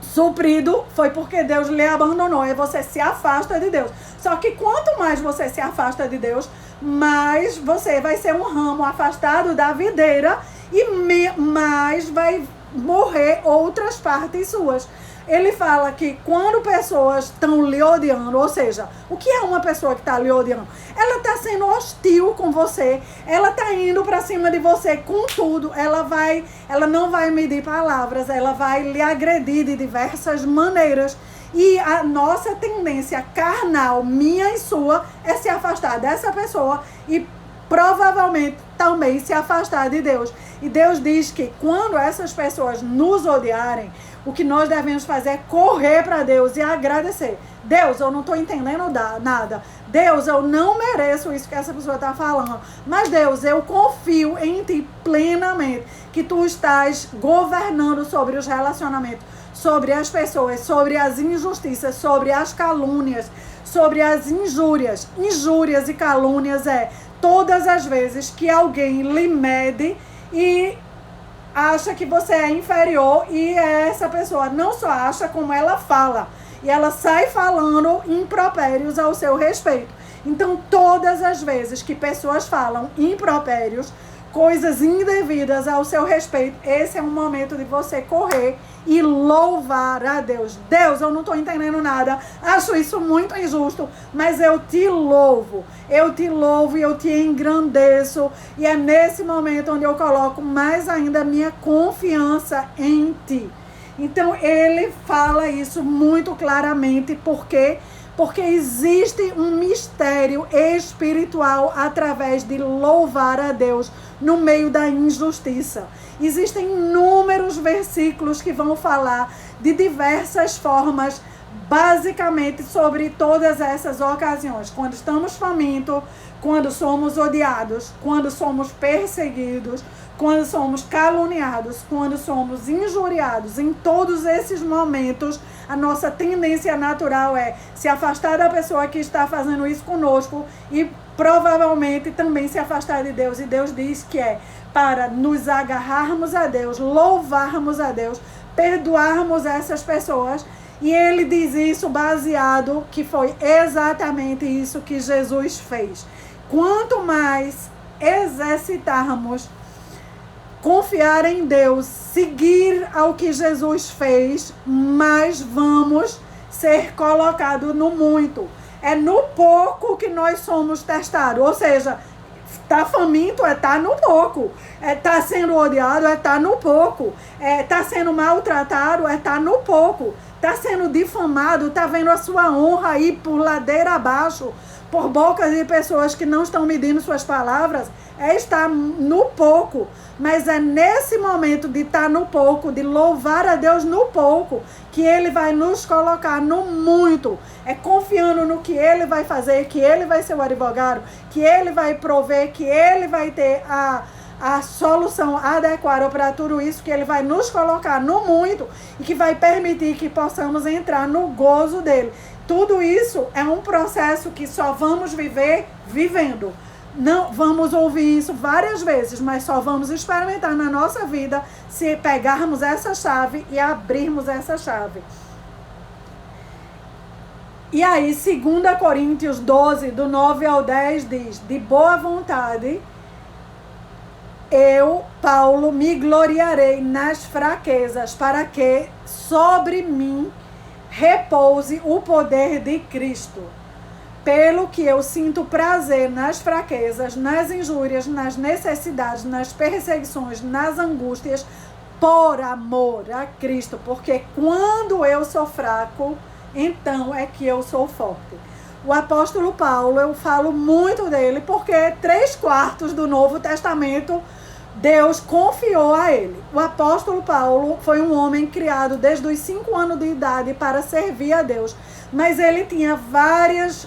suprido, foi porque Deus lhe abandonou. E você se afasta de Deus. Só que quanto mais você se afasta de Deus, mais você vai ser um ramo afastado da videira e mais vai morrer outras partes suas. Ele fala que quando pessoas estão lhe odiando, ou seja, o que é uma pessoa que está lhe odiando? Ela está sendo hostil com você, ela está indo para cima de você com tudo, ela não vai medir palavras, ela vai lhe agredir de diversas maneiras. E a nossa tendência carnal, minha e sua, é se afastar dessa pessoa e provavelmente também se afastar de Deus. E Deus diz que quando essas pessoas nos odiarem, o que nós devemos fazer é correr para Deus e agradecer. Deus, eu não estou entendendo nada. Deus, eu não mereço isso que essa pessoa está falando. Mas Deus, eu confio em Ti plenamente, que Tu estás governando sobre os relacionamentos, sobre as pessoas, sobre as injustiças, sobre as calúnias, sobre as injúrias. Injúrias e calúnias é todas as vezes que alguém lhe mede e acha que você é inferior, e essa pessoa não só acha, como ela fala. E ela sai falando impropérios ao seu respeito. Então, todas as vezes que pessoas falam impropérios, coisas indevidas ao seu respeito, esse é um momento de você correr e louvar a Deus. Deus, eu não estou entendendo nada, acho isso muito injusto, mas eu te louvo e eu te engrandeço, e é nesse momento onde eu coloco mais ainda a minha confiança em Ti. Então ele fala isso muito claramente, porque existe um mistério espiritual através de louvar a Deus no meio da injustiça. Existem inúmeros versículos que vão falar de diversas formas, basicamente sobre todas essas ocasiões. Quando estamos famintos, quando somos odiados, quando somos perseguidos, quando somos caluniados, quando somos injuriados. Em todos esses momentos, a nossa tendência natural é se afastar da pessoa que está fazendo isso conosco e provavelmente também se afastar de Deus. E Deus diz que é para nos agarrarmos a Deus, louvarmos a Deus, perdoarmos essas pessoas. E ele diz isso baseado que foi exatamente isso que Jesus fez. Quanto mais exercitarmos confiar em Deus, seguir ao que Jesus fez, mais vamos ser colocados no muito. É no pouco que nós somos testados. Ou seja, tá faminto é tá no pouco. Tá sendo odiado é tá no pouco. Tá sendo maltratado é tá no pouco. Tá sendo difamado, tá vendo a sua honra ir por ladeira abaixo, por boca de pessoas que não estão medindo suas palavras, estar no pouco. Mas é nesse momento de estar no pouco, de louvar a Deus no pouco, que Ele vai nos colocar no muito. É confiando no que Ele vai fazer, que Ele vai ser o advogado, que Ele vai prover, que Ele vai ter a solução adequada para tudo isso, que Ele vai nos colocar no muito e que vai permitir que possamos entrar no gozo dEle. Tudo isso é um processo que só vamos viver vivendo. Não, vamos ouvir isso várias vezes, mas só vamos experimentar na nossa vida se pegarmos essa chave e abrirmos essa chave. E aí, 2 Coríntios 12, do 9 ao 10, diz: de boa vontade, eu, Paulo, me gloriarei nas fraquezas, para que sobre mim repouse o poder de Cristo. Pelo que eu sinto prazer nas fraquezas, nas injúrias, nas necessidades, nas perseguições, nas angústias, por amor a Cristo. Porque quando eu sou fraco, então é que eu sou forte. O apóstolo Paulo, eu falo muito dele, porque 3/4 do Novo Testamento Deus confiou a ele. O apóstolo Paulo foi um homem criado desde os 5 anos de idade para servir a Deus. Mas ele tinha várias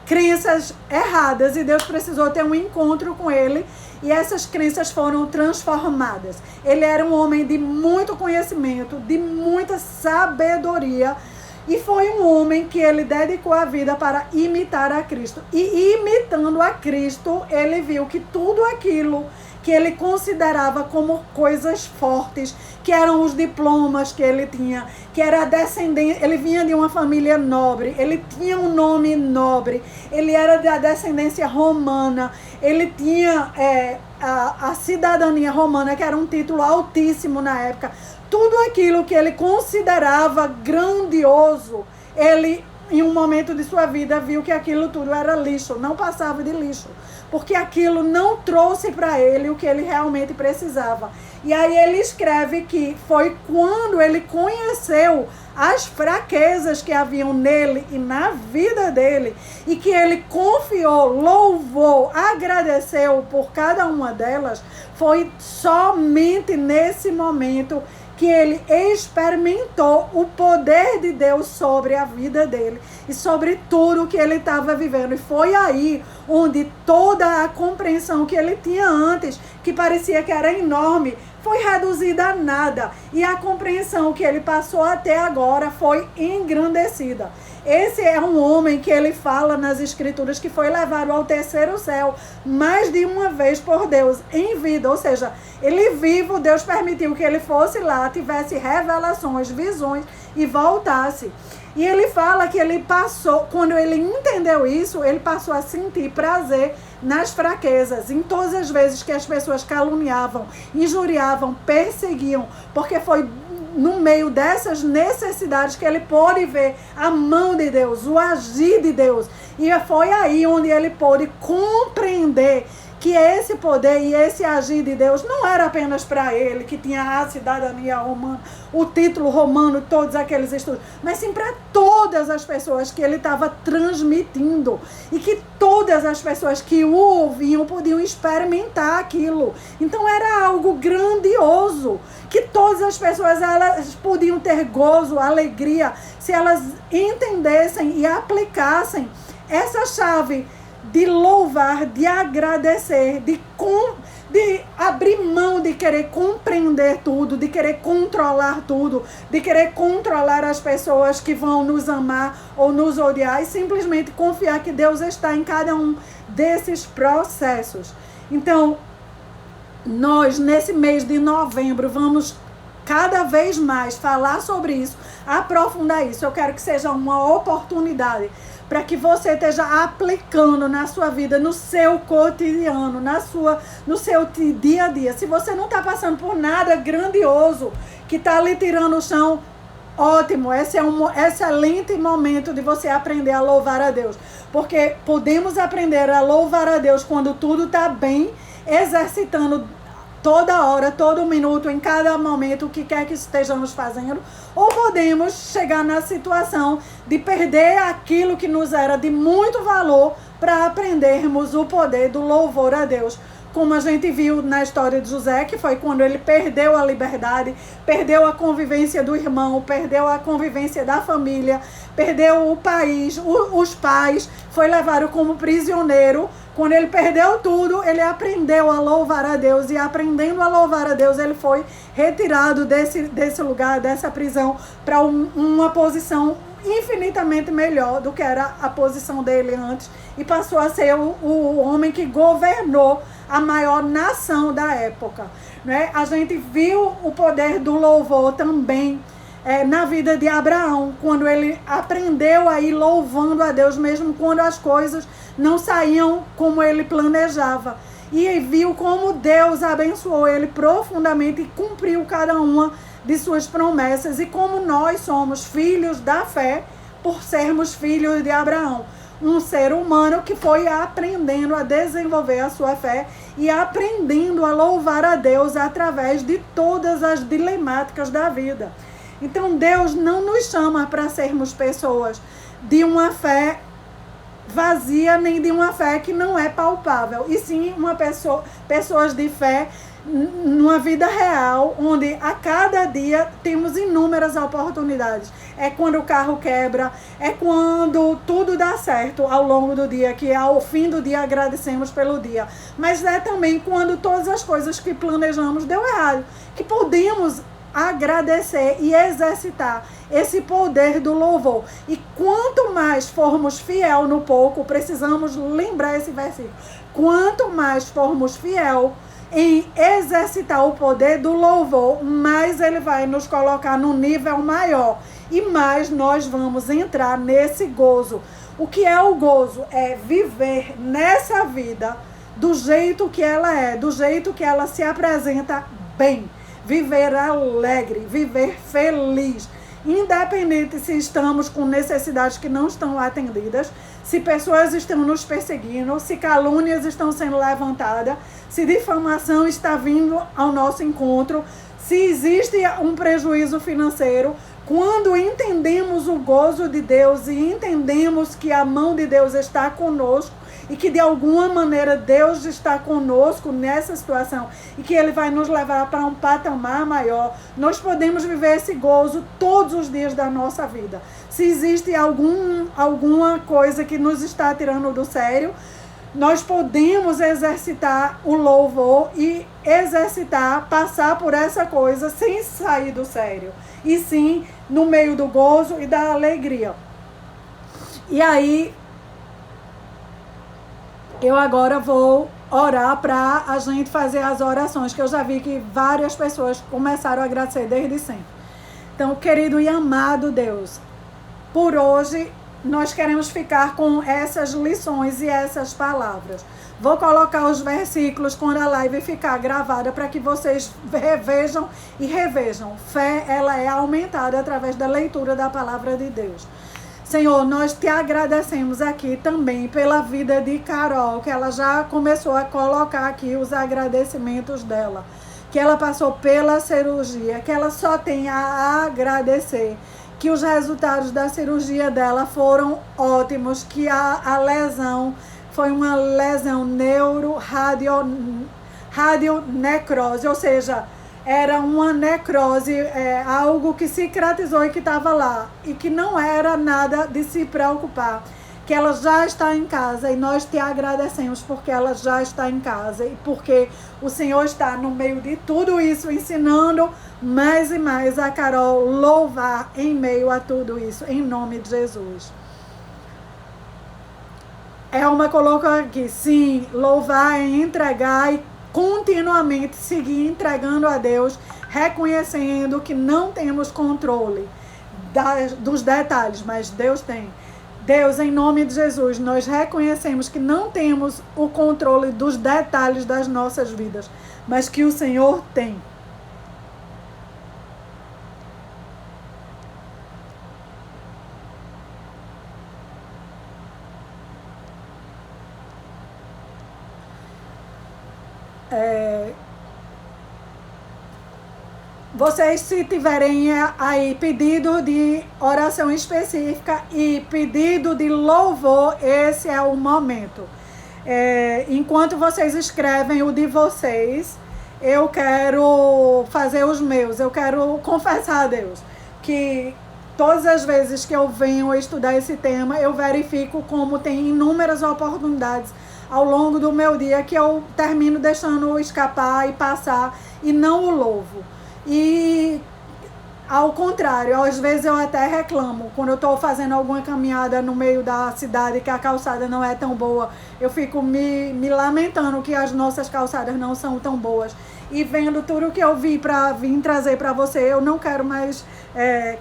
crenças erradas e Deus precisou ter um encontro com ele e essas crenças foram transformadas. Ele era um homem de muito conhecimento, de muita sabedoria e foi um homem que ele dedicou a vida para imitar a Cristo. E imitando a Cristo, ele viu que tudo aquilo que ele considerava como coisas fortes, que eram os diplomas que ele tinha, que era a descendência, ele vinha de uma família nobre, ele tinha um nome nobre, ele era da descendência romana, ele tinha a cidadania romana, que era um título altíssimo na época. Tudo aquilo que ele considerava grandioso, ele, em um momento de sua vida, viu que aquilo tudo era lixo, não passava de lixo, porque aquilo não trouxe para ele o que ele realmente precisava. E aí ele escreve que foi quando ele conheceu as fraquezas que haviam nele e na vida dele, e que ele confiou, louvou, agradeceu por cada uma delas, foi somente nesse momento que ele experimentou o poder de Deus sobre a vida dele e sobre tudo que ele estava vivendo. E foi aí onde toda a compreensão que ele tinha antes, que parecia que era enorme, foi reduzida a nada. E a compreensão que ele passou até agora foi engrandecida. Esse é um homem que ele fala nas escrituras que foi levado ao terceiro céu mais de uma vez por Deus em vida. Ou seja, ele vivo, Deus permitiu que ele fosse lá, tivesse revelações, visões e voltasse. E ele fala que ele passou, quando ele entendeu isso, ele passou a sentir prazer nas fraquezas, em todas as vezes que as pessoas caluniavam, injuriavam, perseguiam, porque foi no meio dessas necessidades que ele pôde ver a mão de Deus, o agir de Deus. E foi aí onde ele pôde compreender que esse poder e esse agir de Deus não era apenas para ele, que tinha a cidadania romana, o título romano, todos aqueles estudos, mas sim para todas as pessoas que ele estava transmitindo e que todas as pessoas que o ouviam podiam experimentar aquilo. Então era algo grandioso, que todas as pessoas elas podiam ter gozo, alegria, se elas entendessem e aplicassem essa chave de louvar, de agradecer, de abrir mão de querer compreender tudo, de querer controlar tudo, de querer controlar as pessoas que vão nos amar ou nos odiar e simplesmente confiar que Deus está em cada um desses processos. Então, nós nesse mês de novembro vamos cada vez mais falar sobre isso, aprofundar isso. Eu quero que seja uma oportunidade para que você esteja aplicando na sua vida, no seu cotidiano, no seu dia a dia. Se você não está passando por nada grandioso que está lhe tirando o chão, ótimo, esse é um excelente momento de você aprender a louvar a Deus. Porque podemos aprender a louvar a Deus quando tudo está bem, exercitando toda hora, todo minuto, em cada momento, o que quer que estejamos fazendo, ou podemos chegar na situação de perder aquilo que nos era de muito valor para aprendermos o poder do louvor a Deus. Como a gente viu na história de José, que foi quando ele perdeu a liberdade, perdeu a convivência do irmão, perdeu a convivência da família, perdeu o país, os pais, foi levado como prisioneiro. Quando ele perdeu tudo, ele aprendeu a louvar a Deus, e aprendendo a louvar a Deus, ele foi retirado desse lugar, dessa prisão, para uma posição infinitamente melhor do que era a posição dele antes e passou a ser o homem que governou a maior nação da época, né? A gente viu o poder do louvor também na vida de Abraão, quando ele aprendeu a ir louvando a Deus, mesmo quando as coisas não saíam como ele planejava. E viu como Deus abençoou ele profundamente e cumpriu cada uma de suas promessas. E como nós somos filhos da fé, por sermos filhos de Abraão. Um ser humano que foi aprendendo a desenvolver a sua fé e aprendendo a louvar a Deus através de todas as dilemáticas da vida. Então Deus não nos chama para sermos pessoas de uma fé vazia, nem de uma fé que não é palpável, e sim pessoas de fé numa vida real, onde a cada dia temos inúmeras oportunidades. É quando o carro quebra, é quando tudo dá certo ao longo do dia, que ao fim do dia agradecemos pelo dia. Mas é também quando todas as coisas que planejamos deu errado, que podemos agradecer e exercitar esse poder do louvor. E quanto mais formos fiel no pouco, precisamos lembrar esse versículo, quanto mais formos fiel em exercitar o poder do louvor, mais ele vai nos colocar num nível maior e mais nós vamos entrar nesse gozo. O que é o gozo? É viver nessa vida do jeito que ela é, do jeito que ela se apresenta bem. Viver alegre, viver feliz, independente se estamos com necessidades que não estão atendidas, se pessoas estão nos perseguindo, se calúnias estão sendo levantadas, se difamação está vindo ao nosso encontro, se existe um prejuízo financeiro. Quando entendemos o gozo de Deus e entendemos que a mão de Deus está conosco, e que de alguma maneira Deus está conosco nessa situação e que Ele vai nos levar para um patamar maior, nós podemos viver esse gozo todos os dias da nossa vida. Se existe alguma coisa que nos está tirando do sério, nós podemos exercitar o louvor e exercitar, passar por essa coisa sem sair do sério, e sim no meio do gozo e da alegria. E aí, eu agora vou orar para a gente fazer as orações, que eu já vi que várias pessoas começaram a agradecer desde sempre. Então, querido e amado Deus, por hoje nós queremos ficar com essas lições e essas palavras. Vou colocar os versículos quando a live ficar gravada para que vocês revejam e revejam. Fé, ela é aumentada através da leitura da palavra de Deus. Senhor, nós te agradecemos aqui também pela vida de Carol, que ela já começou a colocar aqui os agradecimentos dela, que ela passou pela cirurgia, que ela só tem a agradecer, que os resultados da cirurgia dela foram ótimos, que a lesão foi uma lesão radionecrose, ou seja, era uma necrose, algo que cicatrizou e que estava lá, e que não era nada de se preocupar, que ela já está em casa, e nós te agradecemos porque ela já está em casa, e porque o Senhor está no meio de tudo isso, ensinando mais e mais a Carol louvar em meio a tudo isso, em nome de Jesus. Elma colocou aqui, sim, louvar é entregar e continuamente seguir entregando a Deus, reconhecendo que não temos controle dos detalhes, mas Deus tem. Deus, em nome de Jesus, nós reconhecemos que não temos o controle dos detalhes das nossas vidas, mas que o Senhor tem. Vocês, se tiverem aí pedido de oração específica e pedido de louvor, esse é o momento. Enquanto vocês escrevem o de vocês, eu quero fazer os meus. Eu quero confessar a Deus que todas as vezes que eu venho estudar esse tema, eu verifico como tem inúmeras oportunidades ao longo do meu dia que eu termino deixando escapar e passar e não o louvo. E Ao contrário, às vezes eu até reclamo. Quando eu estou fazendo alguma caminhada no meio da cidade que a calçada não é tão boa, eu fico me lamentando que as nossas calçadas não são tão boas. E vendo tudo que eu vi para vir trazer para você, eu não quero mais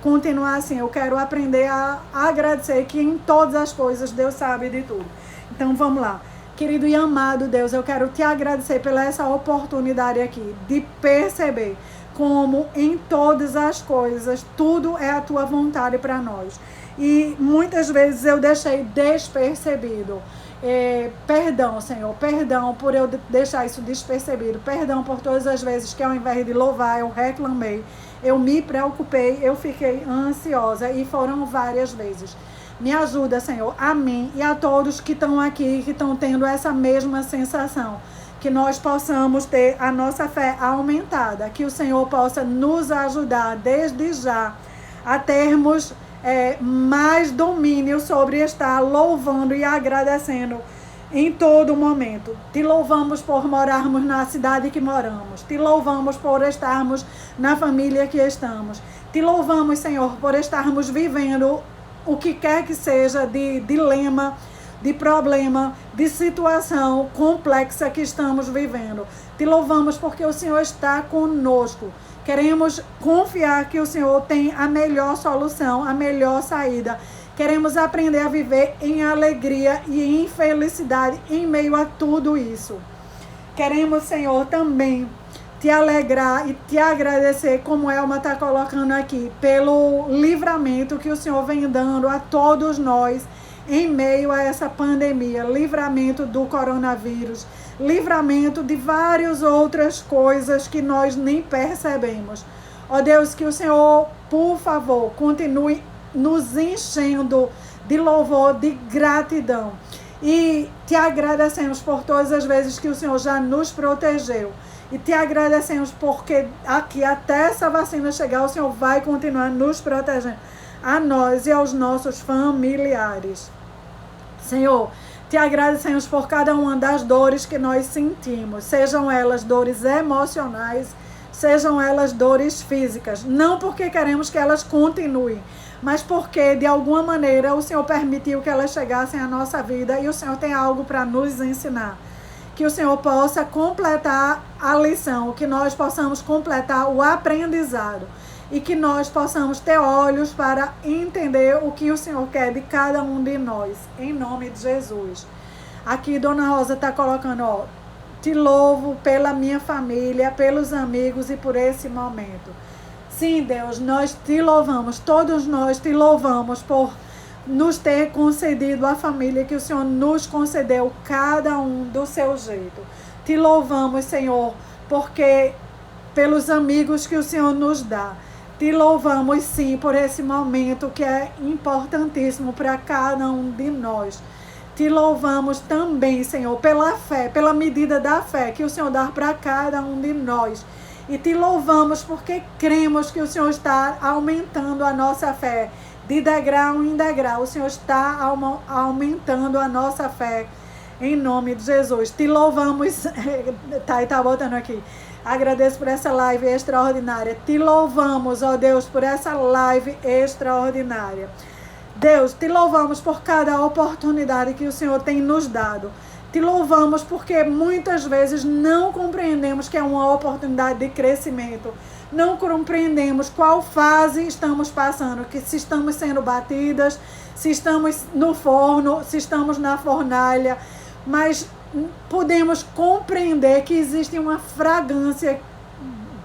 continuar assim. Eu quero aprender a agradecer que em todas as coisas Deus sabe de tudo. Então vamos lá. Querido e amado Deus, eu quero te agradecer pela essa oportunidade aqui de perceber como em todas as coisas tudo é a tua vontade para nós. E muitas vezes eu deixei despercebido. Perdão, Senhor, perdão por eu deixar isso despercebido. Perdão por todas as vezes que ao invés de louvar eu reclamei, eu me preocupei, eu fiquei ansiosa, e foram várias vezes. Me ajuda, Senhor, a mim e a todos que estão aqui, que estão tendo essa mesma sensação. Que nós possamos ter a nossa fé aumentada. Que o Senhor possa nos ajudar desde já a termos mais domínio sobre estar louvando e agradecendo em todo momento. Te louvamos por morarmos na cidade que moramos. Te louvamos por estarmos na família que estamos. Te louvamos, Senhor, por estarmos vivendo o que quer que seja de dilema, de problema, de situação complexa que estamos vivendo. Te louvamos porque o Senhor está conosco. Queremos confiar que o Senhor tem a melhor solução, a melhor saída. Queremos aprender a viver em alegria e em felicidade em meio a tudo isso. Queremos, Senhor, também te alegrar e te agradecer, como Elma está colocando aqui, pelo livramento que o Senhor vem dando a todos nós em meio a essa pandemia. Livramento do coronavírus, livramento de várias outras coisas que nós nem percebemos. Ó Deus, que o Senhor, por favor, continue nos enchendo de louvor, de gratidão. E te agradecemos por todas as vezes que o Senhor já nos protegeu. E te agradecemos porque aqui até essa vacina chegar, o Senhor vai continuar nos protegendo, a nós e aos nossos familiares. Senhor, te agradecemos por cada uma das dores que nós sentimos, sejam elas dores emocionais, sejam elas dores físicas. Não porque queremos que elas continuem, mas porque de alguma maneira o Senhor permitiu que elas chegassem à nossa vida e o Senhor tem algo para nos ensinar. Que o Senhor possa completar a lição, que nós possamos completar o aprendizado e que nós possamos ter olhos para entender o que o Senhor quer de cada um de nós, em nome de Jesus. Aqui Dona Rosa está colocando, ó, te louvo pela minha família, pelos amigos e por esse momento. Sim, Deus, nós te louvamos, todos nós te louvamos por nos ter concedido a família que o Senhor nos concedeu, cada um do seu jeito. Te louvamos, Senhor, porque pelos amigos que o Senhor nos dá. Te louvamos, sim, por esse momento que é importantíssimo para cada um de nós. Te louvamos também, Senhor, pela fé, pela medida da fé que o Senhor dá para cada um de nós. E te louvamos porque cremos que o Senhor está aumentando a nossa fé. De degrau em degrau, o Senhor está aumentando a nossa fé, em nome de Jesus. Te louvamos, tá botando aqui. Agradeço por essa live extraordinária. Te louvamos, ó Deus, por essa live extraordinária. Deus, te louvamos por cada oportunidade que o Senhor tem nos dado. Te louvamos porque muitas vezes não compreendemos que é uma oportunidade de crescimento. Não compreendemos qual fase estamos passando, que se estamos sendo batidas, se estamos no forno, se estamos na fornalha, mas podemos compreender que existe uma fragrância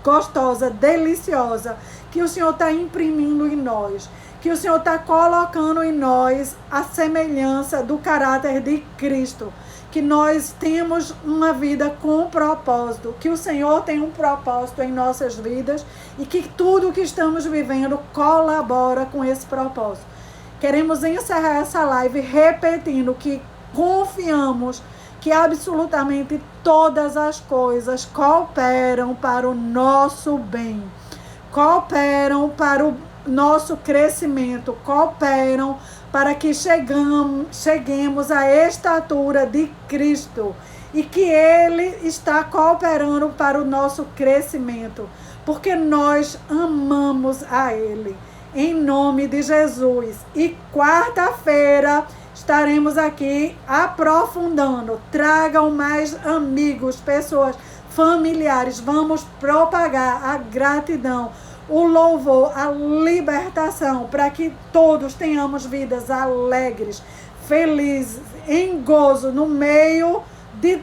gostosa, deliciosa, que o Senhor está imprimindo em nós, que o Senhor está colocando em nós a semelhança do caráter de Cristo, que nós temos uma vida com propósito, que o Senhor tem um propósito em nossas vidas e que tudo que estamos vivendo colabora com esse propósito. Queremos encerrar essa live repetindo que confiamos que absolutamente todas as coisas cooperam para o nosso bem, cooperam para o nosso crescimento, cooperam para que cheguemos à estatura de Cristo e que Ele está cooperando para o nosso crescimento, porque nós amamos a Ele. Em nome de Jesus. E quarta-feira estaremos aqui aprofundando. Tragam mais amigos, pessoas, familiares. Vamos propagar a gratidão, o louvor, a libertação, para que todos tenhamos vidas alegres, felizes, em gozo, no meio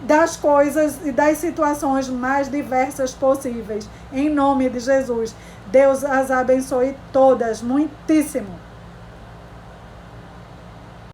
das coisas e das situações mais diversas possíveis. Em nome de Jesus. Deus as abençoe todas, muitíssimo.